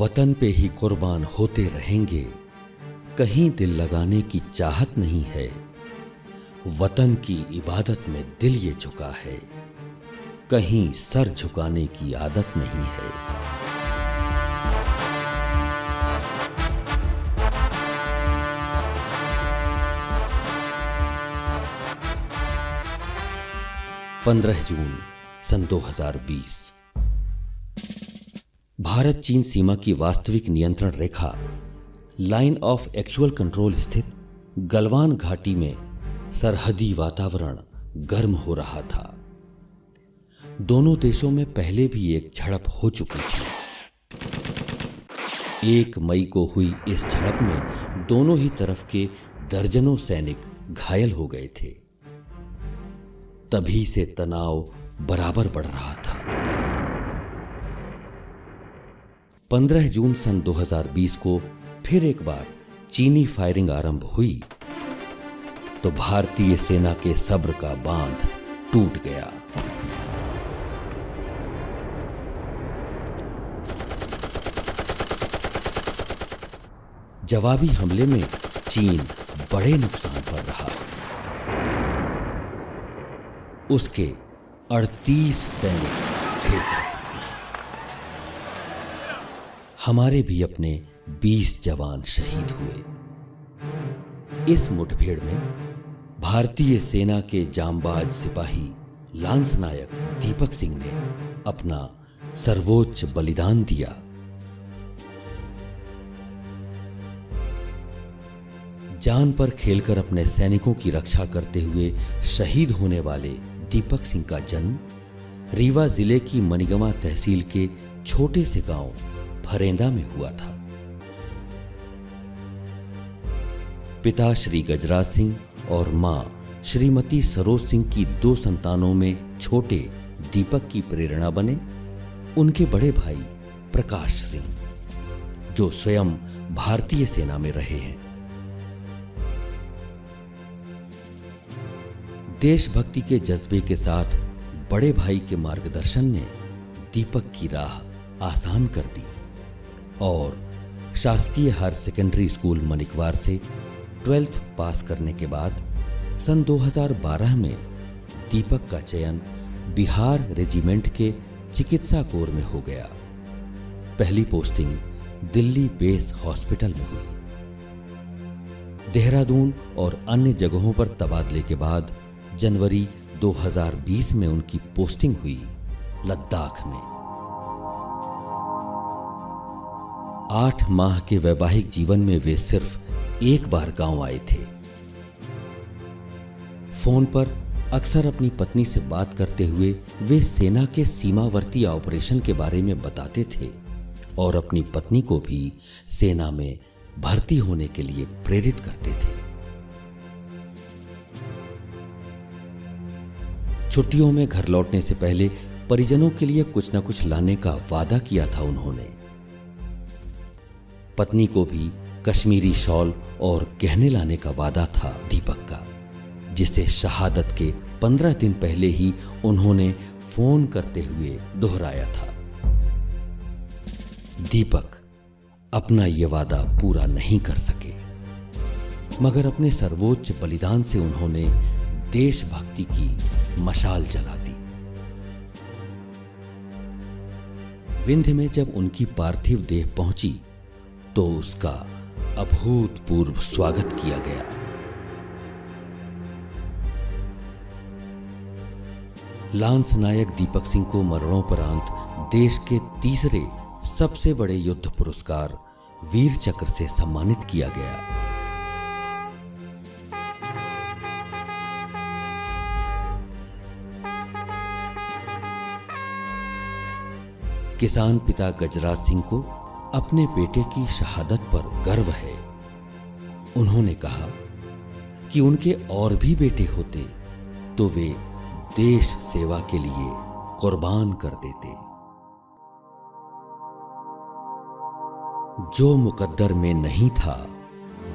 वतन पे ही कुर्बान होते रहेंगे, कहीं दिल लगाने की चाहत नहीं है। वतन की इबादत में दिल ये झुका है, कहीं सर झुकाने की आदत नहीं है। पंद्रह जून सन 2020। भारत चीन सीमा की वास्तविक नियंत्रण रेखा लाइन ऑफ एक्चुअल कंट्रोल स्थित गलवान घाटी में सरहदी वातावरण गर्म हो रहा था। दोनों देशों में पहले भी एक झड़प हो चुकी थी। 1 मई को हुई इस झड़प में दोनों ही तरफ के दर्जनों सैनिक घायल हो गए थे। तभी से तनाव बराबर बढ़ रहा था। 15 जून सन 2020 को फिर एक बार चीनी फायरिंग आरंभ हुई तो भारतीय सेना के सब्र का बांध टूट गया। जवाबी हमले में चीन बड़े नुकसान पर रहा। उसके 38 सैनिक घायल रहे। हमारे भी अपने 20 जवान शहीद हुए। इस मुठभेड़ में भारतीय सेना के जांबाज सिपाही लांस नायक दीपक सिंह ने अपना सर्वोच्च बलिदान दिया। जान पर खेलकर अपने सैनिकों की रक्षा करते हुए शहीद होने वाले दीपक सिंह का जन्म रीवा जिले की मनिगवा तहसील के छोटे से गांव फरेंदा में हुआ था। पिता श्री गजराज सिंह और मां श्रीमती सरोज सिंह की 2 संतानों में छोटे दीपक की प्रेरणा बने उनके बड़े भाई प्रकाश सिंह, जो स्वयं भारतीय सेना में रहे हैं। देशभक्ति के जज्बे के साथ बड़े भाई के मार्गदर्शन ने दीपक की राह आसान कर दी और शासकीय हायर सेकेंडरी स्कूल मनिकवार से 12th पास करने के बाद सन 2012 में दीपक का चयन बिहार रेजिमेंट के चिकित्सा कोर में हो गया। पहली पोस्टिंग दिल्ली बेस हॉस्पिटल में हुई। देहरादून और अन्य जगहों पर तबादले के बाद जनवरी 2020 में उनकी पोस्टिंग हुई लद्दाख में। 8 माह के वैवाहिक जीवन में वे सिर्फ एक बार गांव आए थे। फोन पर अक्सर अपनी पत्नी से बात करते हुए वे सेना के सीमावर्ती ऑपरेशन के बारे में बताते थे और अपनी पत्नी को भी सेना में भर्ती होने के लिए प्रेरित करते थे। छुट्टियों में घर लौटने से पहले परिजनों के लिए कुछ न कुछ लाने का वादा किया था उन्होंने। पत्नी को भी कश्मीरी शॉल और गहने लाने का वादा था दीपक का, जिसे शहादत के 15 दिन पहले ही उन्होंने फोन करते हुए दोहराया था। दीपक अपना यह वादा पूरा नहीं कर सके, मगर अपने सर्वोच्च बलिदान से उन्होंने देशभक्ति की मशाल जला दी। विंध्य में जब उनकी पार्थिव देह पहुंची तो उसका अभूतपूर्व स्वागत किया गया। लांस नायक दीपक सिंह को मरणोपरांत देश के तीसरे सबसे बड़े युद्ध पुरस्कार वीर चक्र से सम्मानित किया गया। किसान पिता गजराज सिंह को अपने बेटे की शहादत पर गर्व है। उन्होंने कहा कि उनके और भी बेटे होते तो वे देश सेवा के लिए कुर्बान कर देते। जो मुकद्दर में नहीं था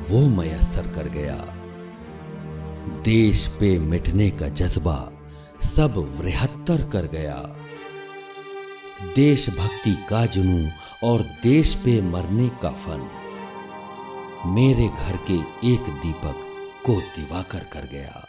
वो मयस्सर कर गया। देश पे मिटने का जज्बा सब वृहत्तर कर गया। देशभक्ति का जुनून और देश पे मरने का फन मेरे घर के एक दीपक को दिवाकर कर गया।